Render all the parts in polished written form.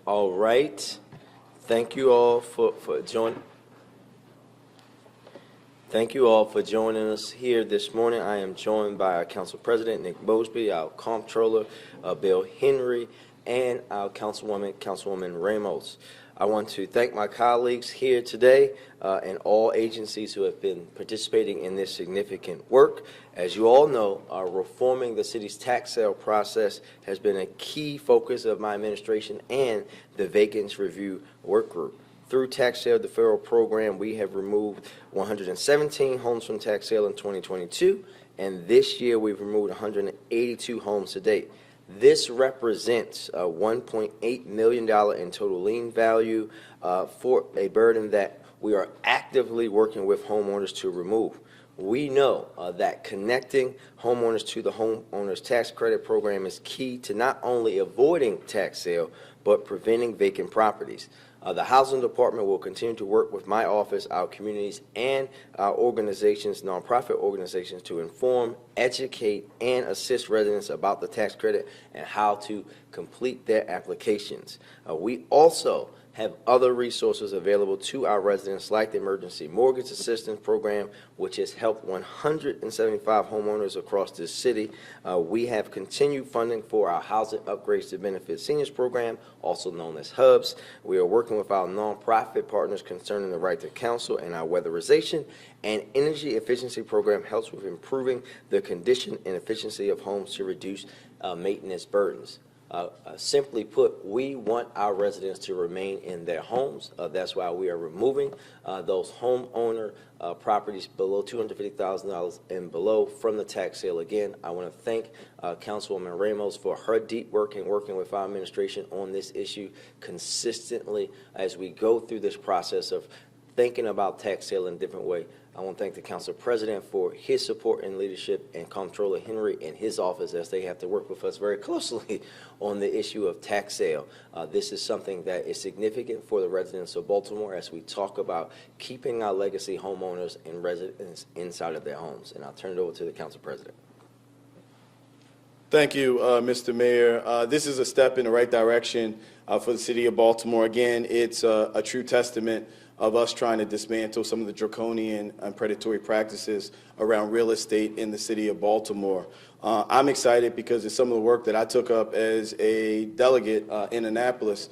All right. Thank you all for joining. Thank you all for joining us here this morning. I am joined by our Council President, Nick Mosby, our Comptroller, Bill Henry, and our Councilwoman Ramos. I want to thank my colleagues here today and all agencies who have been participating in this significant work. As you all know, reforming the city's tax sale process has been a key focus of my administration and the Vacancy Review Work Group. Through tax sale deferral program, we have removed 117 homes from tax sale in 2022, and this year we've removed 182 homes to date. This represents $1.8 million in total lien value for a burden that we are actively working with homeowners to remove. We know that connecting homeowners to the homeowners tax credit program is key to not only avoiding tax sale, but preventing vacant properties. The Housing Department will continue to work with my office, our communities, and our organizations, nonprofit organizations, to inform, educate, and assist residents about the tax credit and how to complete their applications. We also have other resources available to our residents, like the Emergency Mortgage Assistance Program, which has helped 175 homeowners across this city. We have continued funding for our Housing Upgrades to Benefit Seniors Program, also known as HUBs. We are working with our nonprofit partners concerning the right to counsel and our weatherization. And Energy Efficiency Program helps with improving the condition and efficiency of homes to reduce maintenance burdens. Simply put, we want our residents to remain in their homes. That's why we are removing those homeowner properties below $250,000 and below from the tax sale. Again, I want to thank Councilwoman Ramos for her deep work in working with our administration on this issue consistently as we go through this process of thinking about tax sale in a different way. I want to thank the Council President for his support and leadership, and Comptroller Henry and his office as they have to work with us very closely on the issue of tax sale. This is something that is significant for the residents of Baltimore as we talk about keeping our legacy homeowners and residents inside of their homes. And I'll turn it over to the Council President. Thank you, Mr. Mayor. This is a step in the right direction for the city of Baltimore. Again, it's a true testament of us trying to dismantle some of the draconian and predatory practices around real estate in the city of Baltimore. I'm excited because it's some of the work that I took up as a delegate in Annapolis,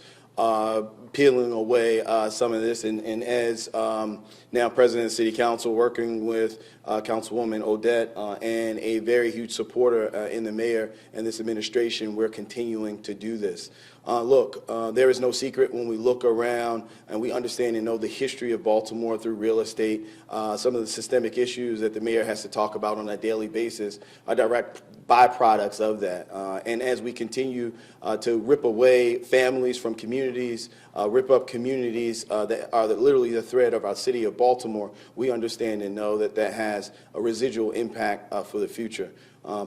peeling away some of this, and as now President of the City Council, working with Councilwoman Odette and a very huge supporter in the mayor and this administration, we're continuing to do this. Look, there is no secret when we look around and we understand and know the history of Baltimore through real estate. Some of the systemic issues that the mayor has to talk about on a daily basis are direct byproducts of that. And as we continue to rip away families from communities, rip up communities that are literally the thread of our city of Baltimore, we understand and know that that has a residual impact for the future.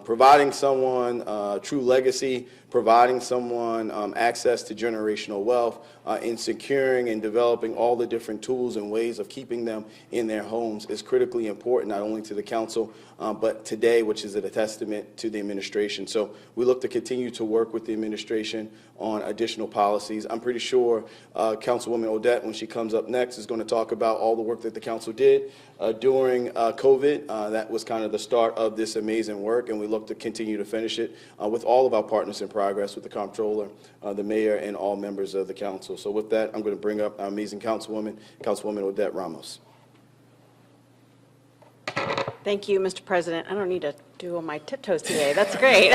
Providing someone true legacy, providing someone access to generational wealth, in securing and developing all the different tools and ways of keeping them in their homes is critically important, not only to the council, but today, which is a testament to the administration. So we look to continue to work with the administration on additional policies. I'm pretty sure Councilwoman Odette, when she comes up next, is going to talk about all the work that the council did during COVID. That was kind of the start of this amazing work, and we look to continue to finish it with all of our partners in progress, with the comptroller, the mayor, and all members of the council. So with that, I'm going to bring up our amazing councilwoman, Councilwoman Odette Ramos. Thank you, Mr. President. I don't need to do all my tiptoes today. That's great.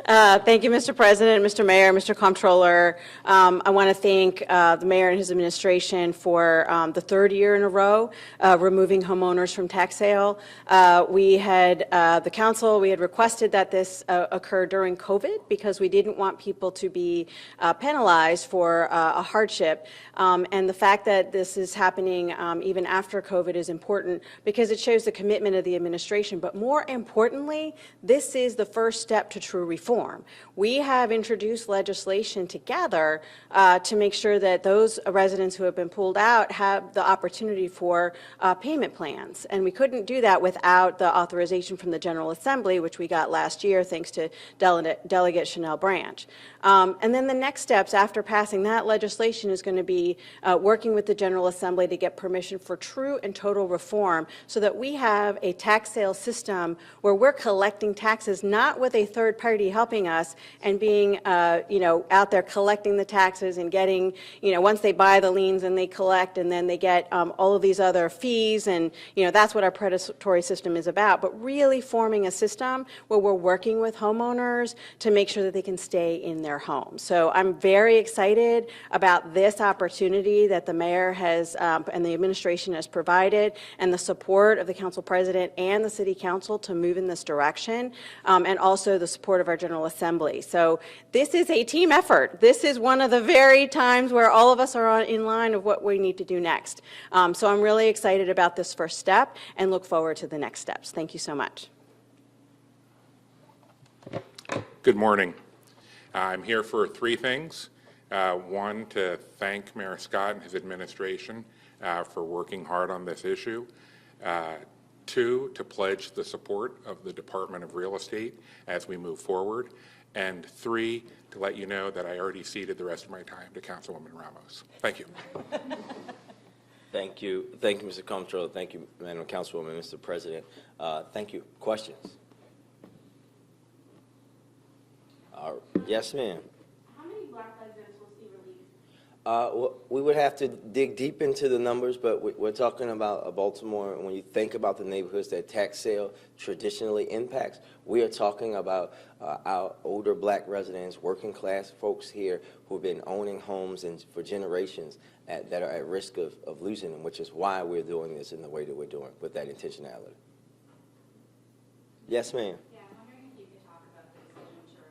Thank you, Mr. President, Mr. Mayor, Mr. Comptroller. I want to thank the mayor and his administration for the third year in a row removing homeowners from tax sale. We had the council, we had requested that this occur during COVID because we didn't want people to be penalized for a hardship. And the fact that this is happening even after COVID is important because it shows the commitment of the administration, but more importantly, this is the first step to true reform. We have introduced legislation together to make sure that those residents who have been pulled out have the opportunity for payment plans. And we couldn't do that without the authorization from the General Assembly, which we got last year thanks to Delegate Chanel Branch. And then the next steps after passing that legislation is going to be working with the General Assembly to get permission for true and total reform so that we have a tax sale system where we're collecting taxes not with a third party helping us and being out there collecting the taxes and getting, once they buy the liens and they collect and then they get all of these other fees, and that's what our predatory system is about, but really forming a system where we're working with homeowners to make sure that they can stay in their homes. So I'm very excited about this opportunity that the mayor has and the administration has provided, and the support of the council president and the city council to move in this direction, and also the support of our General Assembly. So this is a team effort. This is one of the very times where all of us are in line of what we need to do next. So I'm really excited about this first step and look forward to the next steps. Thank you so much. Good morning. I'm here for three things. One, to thank Mayor Scott and his administration for working hard on this issue. Two, to pledge the support of the Department of Real Estate as we move forward. And three, to let you know that I already ceded the rest of my time to Councilwoman Ramos. Thank you. Thank you. Thank you, Mr. Comptroller. Thank you, Madam Councilwoman, Mr. President. Thank you. Questions? Yes, ma'am. How many black residents will see relief? We would have to dig deep into the numbers, but we're talking about Baltimore. And when you think about the neighborhoods that tax sale traditionally impacts, we are talking about our older black residents, working class folks here who've been owning homes for generations that are at risk of losing them, which is why we're doing this in the way that we're doing, with that intentionality. Yes, ma'am. Yeah, I'm wondering if you could talk about the decision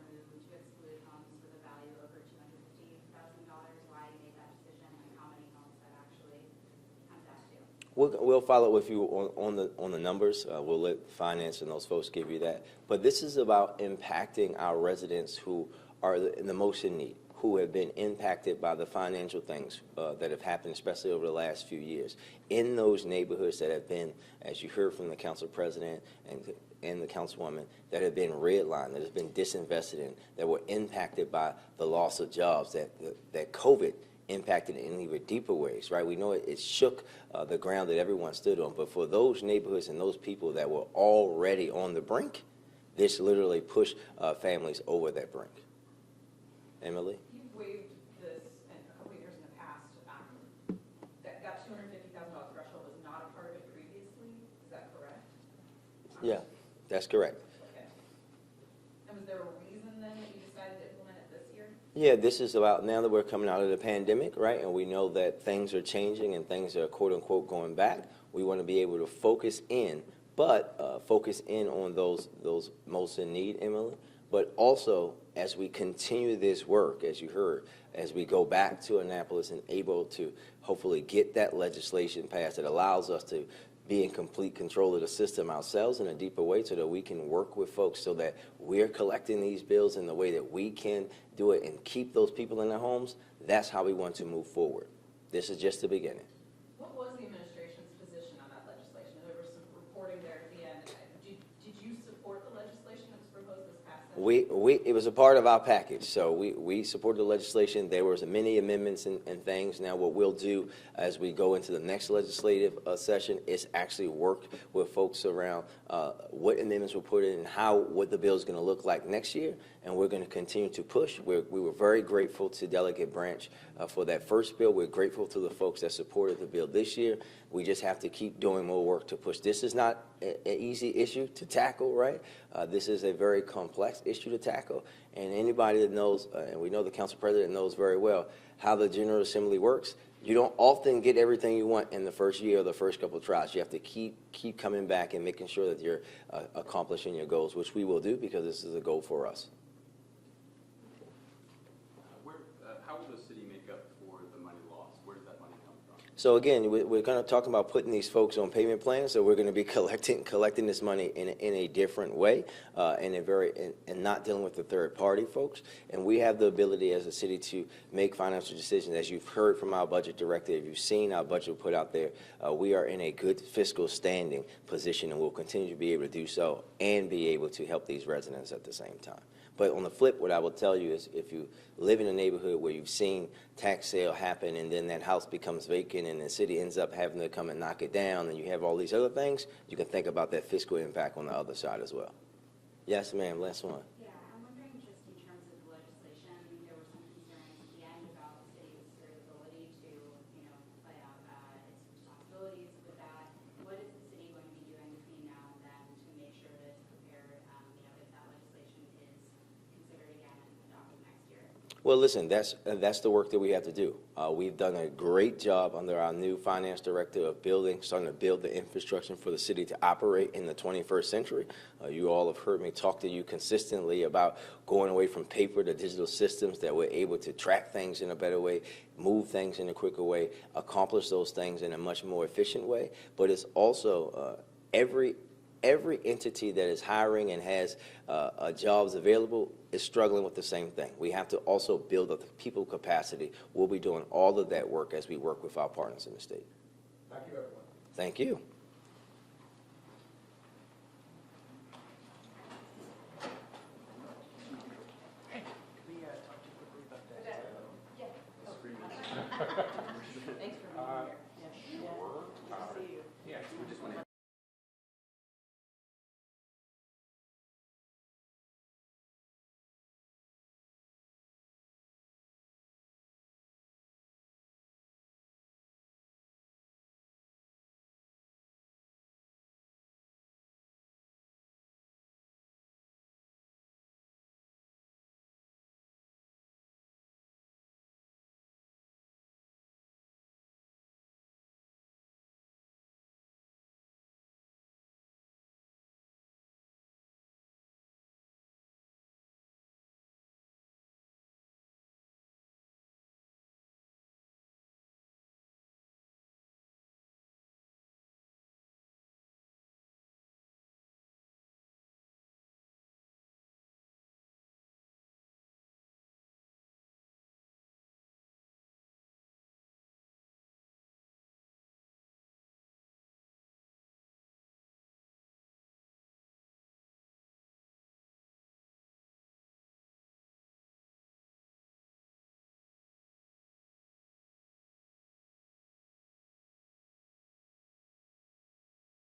to exclude homes with a value over $250,000, why you made that decision, and how many homes that actually comes out to. We'll follow with you on the numbers. We'll let finance and those folks give you that. But this is about impacting our residents who are the most in need, who have been impacted by the financial things that have happened, especially over the last few years, in those neighborhoods that have been, as you heard from the council president and the councilwoman, that have been redlined, that have been disinvested in, that were impacted by the loss of jobs, that COVID impacted in even deeper ways, right? We know it shook the ground that everyone stood on, but for those neighborhoods and those people that were already on the brink, this literally pushed families over that brink. Emily? You've waived this a couple of years in the past. That $250,000 threshold was not a part of it previously. Is that correct? Yeah, that's correct. Okay. And was there a reason then that you decided to implement it this year? Yeah, this is about now that we're coming out of the pandemic, right? And we know that things are changing and things are quote unquote going back. We want to be able to focus in, but focus in on those most in need, Emily. But also, as we continue this work, as you heard, as we go back to Annapolis and able to hopefully get that legislation passed that allows us to be in complete control of the system ourselves in a deeper way so that we can work with folks so that we're collecting these bills in the way that we can do it and keep those people in their homes, that's how we want to move forward. This is just the beginning. What was the administration's position on that legislation? There was some reporting there at the end. Did you support the legislation that was proposed this past session? It was a part of our package, so we supported the legislation. There was many amendments and things. Now what we'll do as we go into the next legislative session is actually work with folks around what amendments were put in and what the bill is going to look like next year, and we're going to continue to push. We were very grateful to Delegate Branch for that first bill. We're grateful to the folks that supported the bill this year. We just have to keep doing more work to push. This is not an easy issue to tackle, right? This is a very complex issue to tackle, and anybody that knows, and we know the council president knows very well how the General Assembly works, you don't often get everything you want in the first year or the first couple of tries. You have to keep coming back and making sure that you're accomplishing your goals, which we will do because this is a goal for us. How will the city make up for the money lost? Where does that money come from? So again, we're going to talk about putting these folks on payment plans. So we're going to be collecting this money in a different way, and not dealing with the third party folks. And we have the ability as a city to make financial decisions. As you've heard from our budget director, if you've seen our budget put out there, we are in a good fiscal standing position, and we'll continue to be able to do so and be able to help these residents at the same time. But on the flip, what I will tell you is if you live in a neighborhood where you've seen tax sale happen and then that house becomes vacant and the city ends up having to come and knock it down and you have all these other things, you can think about that fiscal impact on the other side as well. Yes, ma'am, last one. Yeah, I'm wondering just in terms of the legislation, there were some concerns at the end about the city's ability to, play out its responsibilities with that. What is the city going to be doing between now and then to make sure that it's prepared, if that legislation is considered again and adopted next year? Well, listen, that's the work that we have to do. We've done a great job under our new finance director of starting to build the infrastructure for the city to operate in the 21st century. You all have heard me talk to you consistently about going away from paper to digital systems that we're able to track things in a better way, move things in a quicker way, accomplish those things in a much more efficient way. But it's also every entity that is hiring and has jobs available is struggling with the same thing. We have to also build up the people capacity. We'll be doing all of that work as we work with our partners in the state. Thank you, everyone. Thank you.